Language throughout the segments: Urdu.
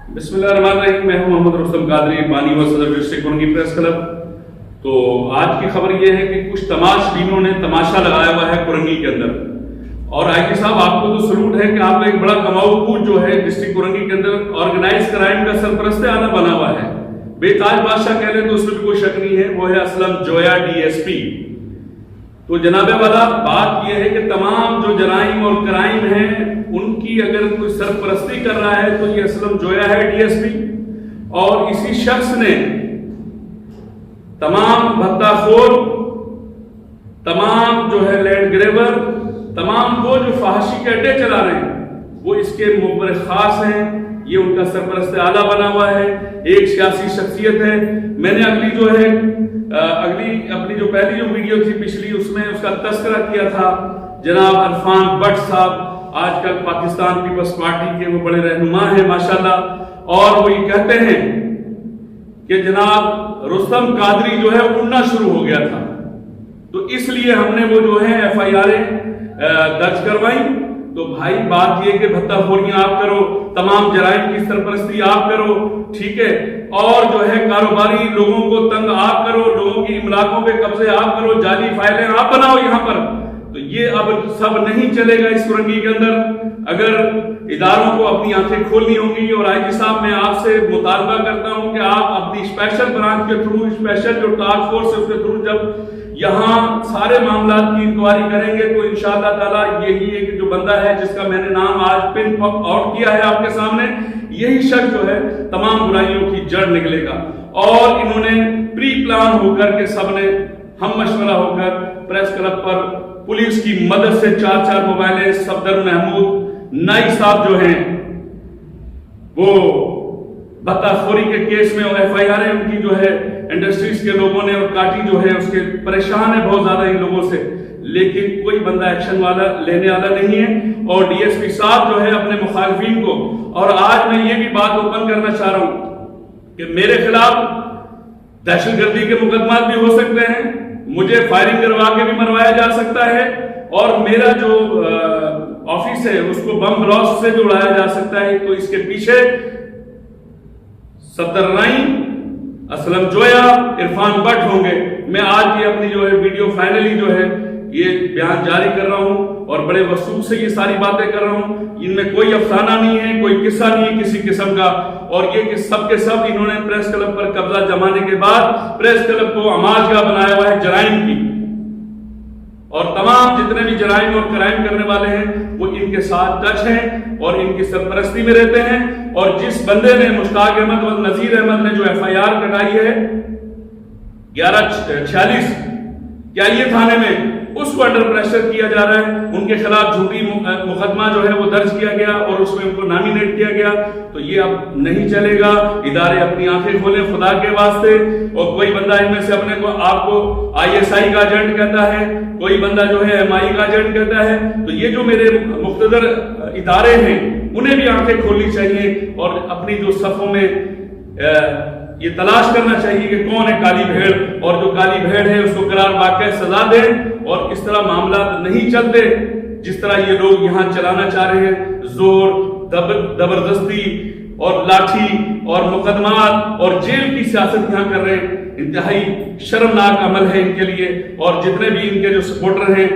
بسم اللہ الرحمن الرحیم. میں ہوں محمد رستم قادری, بانی و صدر ڈسٹرکٹ کورنگی پریس کلب. تو آج کی خبر یہ ہے کہ کچھ تماش بینوں نے تماشا لگایا ہوا ہے کورنگی کے اندر. اور آئی جی صاحب, آپ کو تو سلوٹ ہے کہ آپ کا ایک بڑا کماؤ پوچھ جو ہے ڈسٹرکٹ کورنگی کے اندر آرگنائز کرائم کا سرپرست اعلیٰ بنا ہوا ہے. بے تاج بادشاہ کہہ لیں تو اس میں بھی کوئی شک نہیں ہے, وہ ہے اسلم جویا DSP. تو جناب والا بات یہ ہے کہ تمام جو جرائم اور کرائم ہیں ان کی اگر کوئی سرپرستی کر رہا ہے تو یہ اسلم جویا ہے DSP. اور اسی شخص نے تمام بھتہ خور, تمام جو ہے لینڈ گریبر, تمام وہ جو فحاشی کے اڈے چلا رہے ہیں وہ اس کے مخبر خاص ہیں. یہ ان کا سرپرست اعلیٰ بنا ہوا ہے, ایک سیاسی شخصیت ہے. میں نے اپنی جو پہلی جو ویڈیو تھی پچھلی, اس میں اس کا تذکرہ کیا تھا جناب عرفان بٹ صاحب. آج کل پاکستان پیپلز پارٹی کے وہ بڑے رہنما ہیں ماشاءاللہ, اور وہ یہ کہتے ہیں کہ جناب رستم قادری جو ہے اڑنا شروع ہو گیا تھا, تو اس لیے ہم نے وہ جو ہے FIR درج کروائی. تو بھائی بات یہ کہ بھتہ خوریاں آپ کرو, تمام جرائم کی سرپرستی آپ کرو, ٹھیک ہے, اور جو ہے کاروباری لوگوں کو تنگ آپ کرو, لوگوں کی املاکوں پہ قبضے آپ کرو, جعلی فائلیں آپ بناؤ یہاں پر. تو یہ اب سب نہیں چلے گا اس کورنگی کے اندر. اگر اداروں کو اپنی آنکھیں کھولنی ہوں گی, اور آئی جی صاحب میں آپ سے مطالبہ کرتا ہوں کہ آپ اپنی اسپیشل برانچ کے تھرو, اسپیشل جو ٹاسک فورس ہے اس کے تھرو جب یہاں سارے معاملات کی انکوائری کریں گے تو انشاءاللہ تعالی یہی ایک جو بندہ ہے جس کا میں نے نام آج پن آؤٹ کیا ہے آپ کے سامنے, یہی شخص جو ہے تمام برائیوں کی جڑ نکلے گا. اور انہوں نے پری پلان ہو کر کے سب نے ہم مشورہ ہو کر پریس کلب پر پولیس کی مدد سے 4 موبائلیں, صفدر محمود نائی صاحب جو ہیں وہ بھتہ خوری کے کیس میں, اور FIR ان کی جو ہے انڈسٹریز کے لوگوں نے, اور کاٹی جو ہے اس کے پریشان ہے بہت زیادہ ان لوگوں سے, لیکن کوئی بندہ ایکشن والا لینے والا نہیں ہے. اور DSP صاحب جو ہے اپنے مخالفین کو, اور آج میں یہ بھی بات اوپن کرنا چاہ رہا ہوں کہ میرے خلاف دہشت گردی کے مقدمات بھی ہو سکتے ہیں, مجھے فائرنگ کروا کے بھی مروایا جا سکتا ہے, اور میرا جو آفس ہے اس کو بم بلاسٹ سے بھی اڑایا جا سکتا ہے. تو اس کے پیچھے صفدر نائی, اسلم جویا, عرفان بٹ ہوں گے. میں آج یہ اپنی جو ہے ویڈیو فائنلی جو ہے یہ بیان جاری کر رہا ہوں, اور بڑے وثوق سے یہ ساری باتیں کر رہا ہوں. ان میں کوئی افسانہ نہیں ہے, کوئی قصہ نہیں ہے کسی قسم کا. اور یہ کہ سب کے سب انہوں نے پریس کلب پر قبضہ جمانے کے بعد پریس کلب کو آماجگاہ بنایا ہوا ہے جرائم کی, اور تمام جتنے بھی جرائم اور کرائم کرنے والے ہیں وہ ان کے ساتھ ٹچ ہیں اور ان کی سرپرستی میں رہتے ہیں. اور جس بندے نے, مشتاق احمد و نذیر احمد نے جو FIR کٹائی ہے 1146 کیا یہ تھانے میں, اس کو انڈر پریشر کیا جا رہا ہے. ان کے خلاف جھوٹی مقدمہ جو ہے وہ درج کیا گیا اور اس میں ان کو نامینیٹ کیا گیا. تو یہ اب نہیں چلے گا. ادارے اپنی آنکھیں کھولیں خدا کے واسطے. اور کوئی بندہ ان میں سے اپنے کو آپ کو ISI کا ایجنٹ کہتا ہے, کوئی بندہ جو ہے MI کا ایجنٹ کہتا ہے. تو یہ جو میرے مقتدر ادارے ہیں انہیں بھی آنکھیں کھولنی چاہیے, اور اپنی جو صفوں میں یہ تلاش کرنا چاہیے کہ کون ہے کالی بھیڑ, اور جو کالی بھیڑ ہے اس کو قرار واقع سزا دیں. اور اس طرح معاملات نہیں چلتے جس طرح یہ لوگ یہاں چلانا چاہ رہے ہیں, زور, زبردستی اور لاٹھی اور مقدمات اور جیل کی سیاست یہاں کر رہے ہیں. انتہائی شرمناک عمل ہے ان کے لیے. اور جتنے بھی ان کے جو سپورٹر ہیں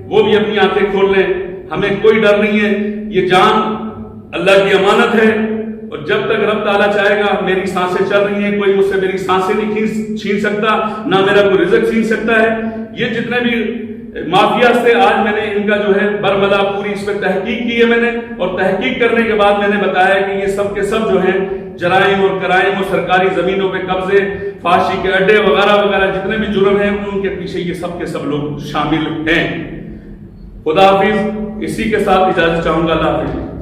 وہ بھی اپنی آنکھیں کھول لیں. ہمیں کوئی ڈر نہیں ہے, یہ جان اللہ کی امانت ہے, اور جب تک رب تعالیٰ چاہے گا, میری سانسیں چل رہی ہیں, کوئی مجھ سے میری سانسیں نہیں چھین سکتا, نہ میرا کوئی رزق چھین سکتا ہے. یہ جتنے بھی مافیا سے آج میں نے ان کا جو ہے برملا پوری اس پہ تحقیق کی ہے میں نے, اور تحقیق کرنے کے بعد میں نے بتایا کہ یہ سب کے سب جو ہیں جرائم اور کرائم اور سرکاری زمینوں پہ قبضے, فحاشی کے اڈے وغیرہ وغیرہ جتنے بھی جرم ہیں ان کے پیچھے یہ سب کے سب لوگ شامل ہیں. خدا حافظ. اسی کے ساتھ اجازت چاہوں گا. اللہ حافظ.